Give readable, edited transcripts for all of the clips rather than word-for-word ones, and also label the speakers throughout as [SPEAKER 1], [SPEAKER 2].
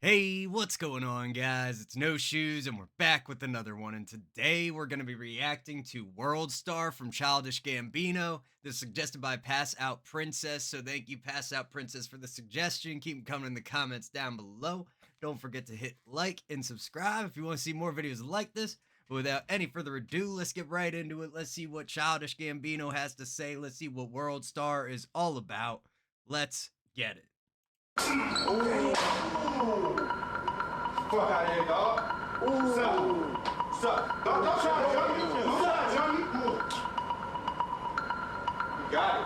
[SPEAKER 1] Hey, what's going on, guys? It's No Shoes, and we're back with another one. And today we're going to be reacting to Worldstar from Childish Gambino. This is suggested by Pass Out Princess. So thank you, Pass Out Princess, for the suggestion. Keep them coming in the comments down below. Don't forget to hit like and subscribe if you want to see more videos like this. But without any further ado, let's get right into it. Let's see what Childish Gambino has to say. Let's see what Worldstar is all about. Let's get it.
[SPEAKER 2] Ooh. Fuck out of here, dog. Ooh. Suck. Don't try to jump me. Don't try to jump me. You got it.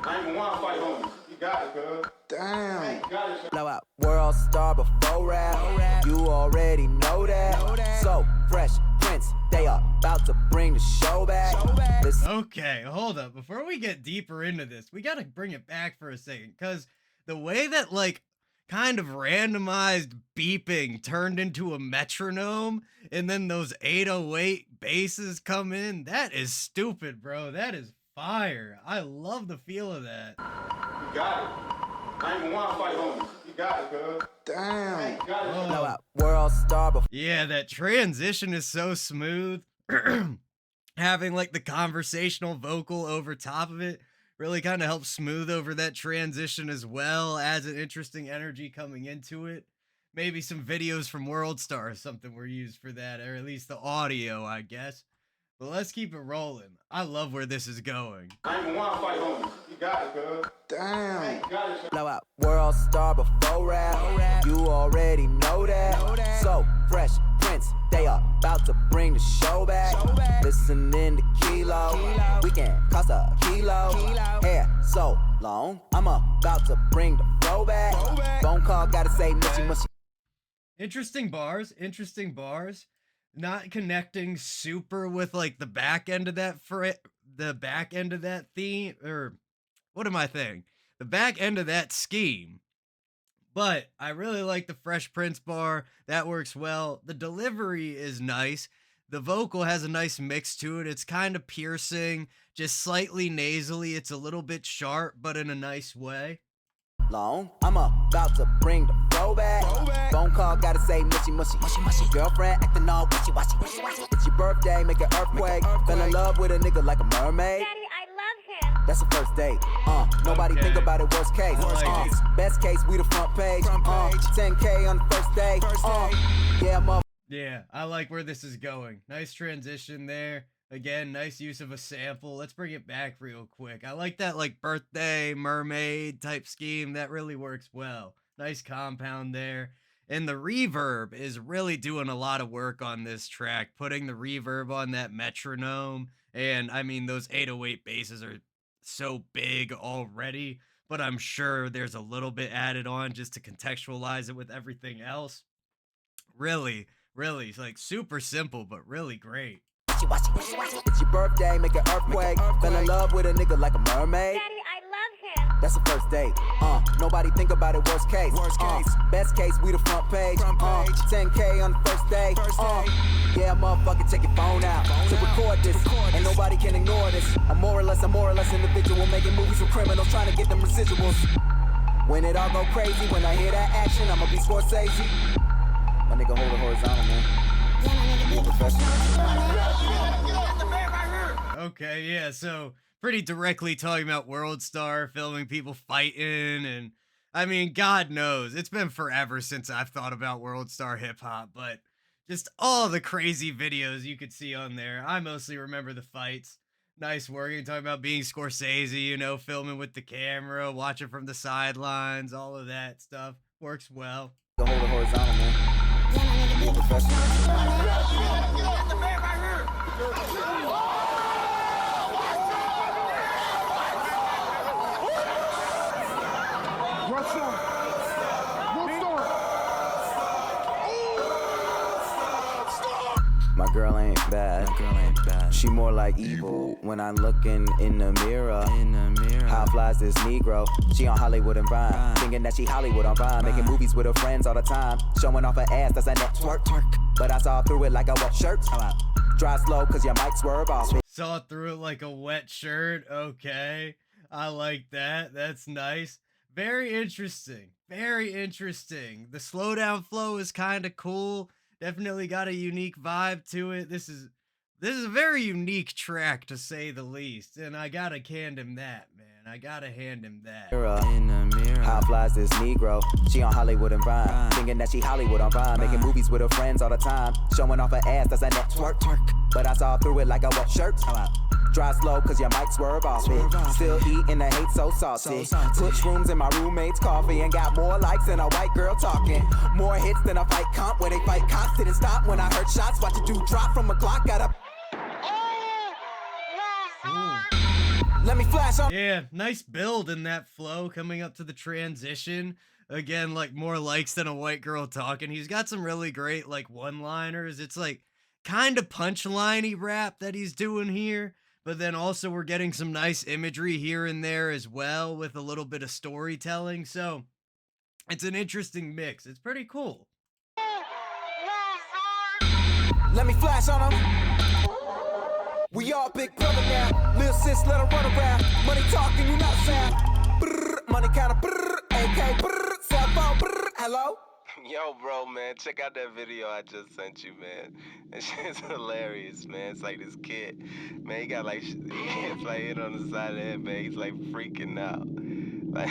[SPEAKER 2] I ain't even want to fight homie. You got it, cuz.
[SPEAKER 3] Damn.
[SPEAKER 2] You got it,
[SPEAKER 3] Blow out Worldstar before rap. You already know that. So fresh Prince, they are about to bring the show back.
[SPEAKER 1] Okay, hold up. Before we get deeper into this, we gotta bring it back for a second, because the way that, kind of randomized beeping turned into a metronome, and then those 808 basses come in, that is stupid, bro. That is fire. I love the feel of that.
[SPEAKER 2] You got it. I ain't even want to fight homie. You got it, cuz.
[SPEAKER 3] Damn.
[SPEAKER 2] You got it.
[SPEAKER 3] Blow out Worldstar before.
[SPEAKER 1] Yeah, that transition is so smooth. Having the conversational vocal over top of it really kind of helps smooth over that transition as well, adds an interesting energy coming into it. Maybe some videos from Worldstar or something were used for that, or at least the audio, I guess. But let's keep it rolling. I love where this is going.
[SPEAKER 2] I ain't even want to fight homie. You got it, cuz.
[SPEAKER 3] Damn.
[SPEAKER 2] You got it, cuz.
[SPEAKER 3] Blow out Worldstar before rap. You already know that. So fresh Prince, they are about to bring the show back. Listening to Kilo. We can cost a kilo. Hair so long, I'm about to bring the flow back. Phone call, gotta say mushy mushy.
[SPEAKER 1] Interesting bars. Not connecting super with the back end of that theme, or what am I saying? The back end of that scheme. But I really like the Fresh Prince bar. That works well. The delivery is nice. The vocal has a nice mix to it. It's kind of piercing, just slightly nasally. It's a little bit sharp, but in a nice way.
[SPEAKER 3] Long, I'm about to bring the flow back. Phone call, gotta say mushy mushy. Girlfriend acting all wishy washy. It's your birthday, make an earthquake. Fell in love with a nigga like a mermaid.
[SPEAKER 4] Daddy, I love him.
[SPEAKER 3] That's the first date. Nobody
[SPEAKER 1] Okay.
[SPEAKER 3] think about it. Worst case. Best case, we the front page. 10K on the first day. Yeah, mother.
[SPEAKER 1] Yeah, I like where this is going. Nice transition there. Again, nice use of a sample. Let's bring it back real quick. I like that birthday mermaid type scheme. That really works well. Nice compound there. And the reverb is really doing a lot of work on this track, putting the reverb on that metronome. And I mean, those 808 basses are so big already, but I'm sure there's a little bit added on just to contextualize it with everything else. Really, it's super simple, but really great.
[SPEAKER 3] It's your birthday, make an earthquake. Fell in love with a nigga like a mermaid.
[SPEAKER 4] Daddy, I love him.
[SPEAKER 3] That's the first date. Nobody think about it. Worst case. Best case, we the front page. 10K on the first day. Yeah, motherfucker, take your phone out to record this. And nobody can ignore this. I'm more or less individual making movies with criminals trying to get them residuals. When it all go crazy, when I hear that action, I'ma be Scorsese. My nigga, hold it horizontal, man. Be a professional.
[SPEAKER 1] Okay, yeah, so pretty directly talking about Worldstar, filming people fighting, and I mean, God knows, it's been forever since I've thought about Worldstar hip-hop, but just all the crazy videos you could see on there. I mostly remember the fights. Nice work. You're talking about being Scorsese, filming with the camera, watching from the sidelines, all of that stuff. Works well.
[SPEAKER 3] Hold it horizontal, man. Be a professional. My girl ain't bad. She more like evil. When I'm looking in the mirror, how flies this Negro? She on Hollywood and Vine, thinking that she Hollywood on Vine, making movies with her friends all the time, showing off her ass. That's a network. But I saw through it like a wet shirt. Drive slow, cause your mic swerve off.
[SPEAKER 1] Saw through it like a wet shirt. Okay, I like that. That's nice. Very interesting. Very interesting. The slowdown flow is kind of cool. Definitely got a unique vibe to it. This is a very unique track to say the least, and I gotta hand him that, man. I gotta hand him that.
[SPEAKER 3] In the mirror. How flies this Negro? She on Hollywood and Vine, thinking that she Hollywood on Vine, making movies with her friends all the time, showing off her ass as a network. But I saw through it like a wet shirt. Drive slow cause your mic swerve off it. Still eating the hate so saucy. Put shrooms in my roommate's coffee and got more likes than a white girl talking. More hits than a fight comp where they fight cops. Didn't stop when I heard shots. Watch a dude drop from a Glock. Got a let me flash on.
[SPEAKER 1] Yeah, nice build in that flow coming up to the transition. Again, like more likes than a white girl talking. He's got some really great like one-liners. It's like kind of punchline-y rap that he's doing here, but then also we're getting some nice imagery here and there as well with a little bit of storytelling. So it's an interesting mix. It's pretty cool.
[SPEAKER 3] Let me flash on them. We all big brother now. Lil sis, let her run around. Money talking, you not sound. Brrr, money counter, brrr, AK, brrr, cell phone, brrr, hello?
[SPEAKER 5] Yo, bro, man, check out that video I just sent you, man. That shit's hilarious, man. It's like this kid, man, he got like, it's like hit on the side of the head, man. He's like freaking out. Like,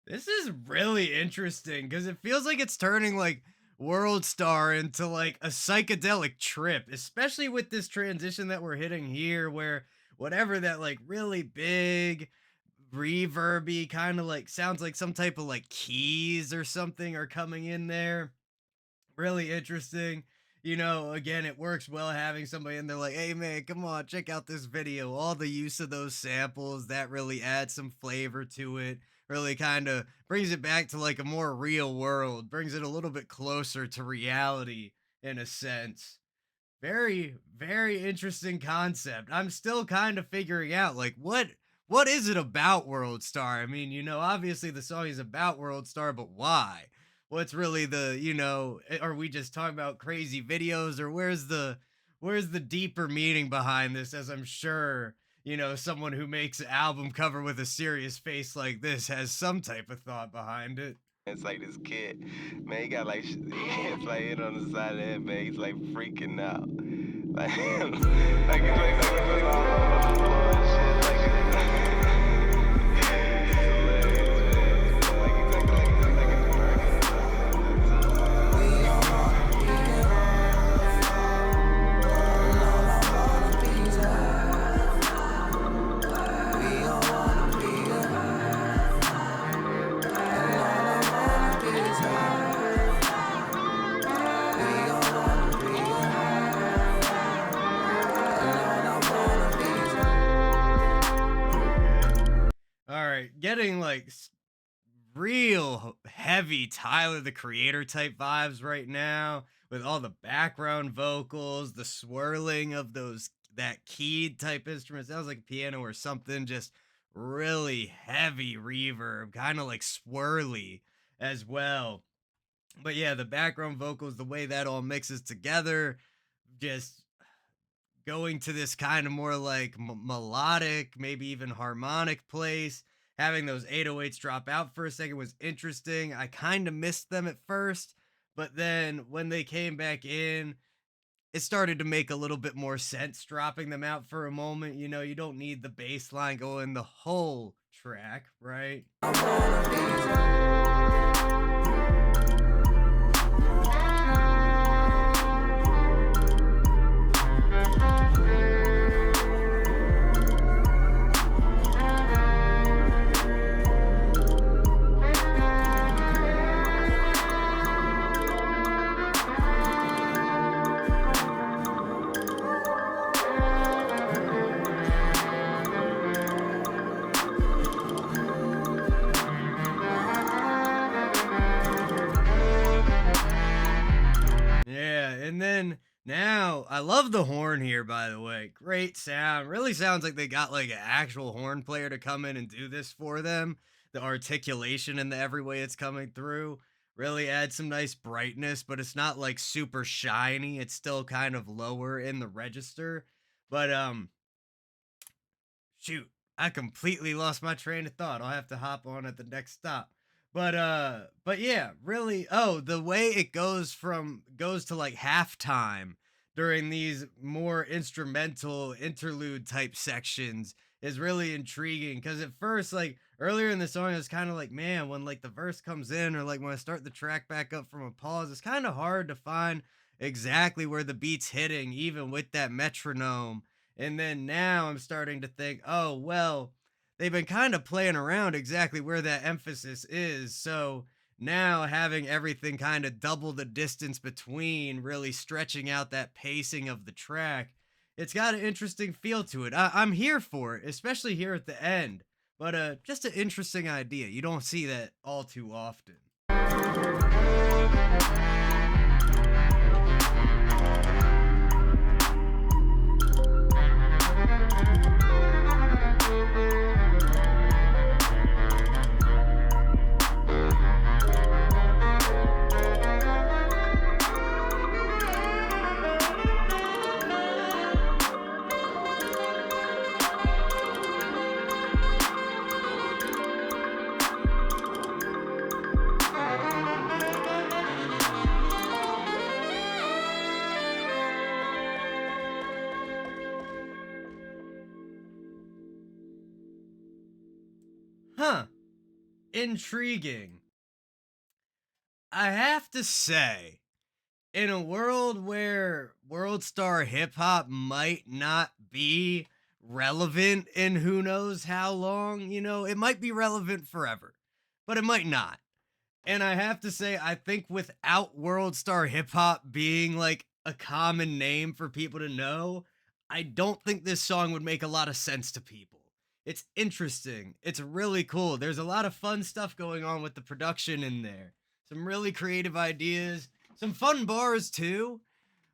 [SPEAKER 1] This is really interesting because it feels like it's turning like Worldstar into like a psychedelic trip, especially with this transition that we're hitting here, where whatever that like really big reverby kind of like sounds like some type of like keys or something are coming in there. Really interesting. You know, again, it works well having somebody in there like, hey man, come on, check out this video. All the use of those samples that really adds some flavor to it. Really kind of brings it back to like a more real world, brings it a little bit closer to reality in a sense. Very, very interesting concept. I'm still kind of figuring out like what is it about World Star? I mean, you know, obviously the song is about World Star, but why? What's really the, you know, are we just talking about crazy videos or where's the deeper meaning behind this, as I'm sure, you know, someone who makes an album cover with a serious face like this has some type of thought behind it.
[SPEAKER 5] it's like this kid, man, he got like, it's like hit on the side of the head, man. He's like freaking out. Like,
[SPEAKER 1] All right, getting like real heavy Tyler the Creator type vibes right now with all the background vocals, the swirling of those that keyed type instrument sounds like a piano or something, just really heavy reverb, kind of like swirly as well. But yeah, the background vocals, the way that all mixes together, just going to this kind of more like melodic, maybe even harmonic place. Having those 808s drop out for a second was interesting. I kind of missed them at first, but then when they came back in, it started to make a little bit more sense dropping them out for a moment. You know, you don't need the bass line going the whole track, right? Yeah, and then now I love the horn here, by the way. Great sound. Really sounds like they got like an actual horn player to come in and do this for them. The articulation and the every way it's coming through really adds some nice brightness, but it's not like super shiny. It's still kind of lower in the register. But shoot, I completely lost my train of thought. I'll have to hop on at the next stop. But yeah, really, oh, the way it goes to like halftime during these more instrumental interlude type sections is really intriguing because at first, like earlier in the song, it's kind of like, man, when like the verse comes in or like when I start the track back up from a pause, it's kind of hard to find exactly where the beat's hitting, even with that metronome. And then now I'm starting to think, oh, well, they've been kind of playing around exactly where that emphasis is. So now having everything kind of double the distance between, really stretching out that pacing of the track, it's got an interesting feel to it. I'm here for it, especially here at the end. But just an interesting idea. You don't see that all too often. Huh. Intriguing. I have to say, in a world where Worldstar hip hop might not be relevant in who knows how long, it might be relevant forever, but it might not. And I have to say, I think without Worldstar hip hop being like a common name for people to know, I don't think this song would make a lot of sense to people. It's interesting. It's really cool. There's a lot of fun stuff going on with the production in there. Some really creative ideas, some fun bars too.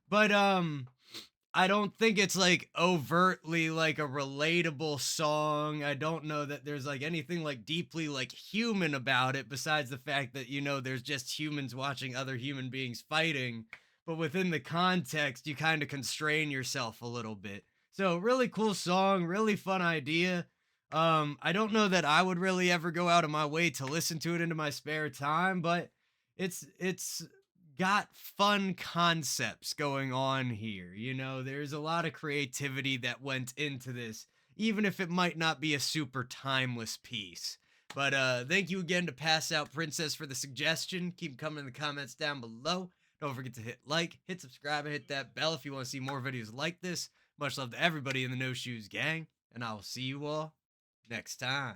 [SPEAKER 1] But I don't think it's like overtly like a relatable song. I don't know that there's like anything like deeply like human about it besides the fact that there's just humans watching other human beings fighting, but within the context you kind of constrain yourself a little bit. So really cool song, really fun idea. I don't know that I would really ever go out of my way to listen to it into my spare time, but it's got fun concepts going on here. There's a lot of creativity that went into this, even if it might not be a super timeless piece. But thank you again to Pass Out Princess for the suggestion. Keep coming in the comments down below. Don't forget to hit like, hit subscribe, and hit that bell if you want to see more videos like this. Much love to everybody in the No Shoes Gang, and I will see you all next time.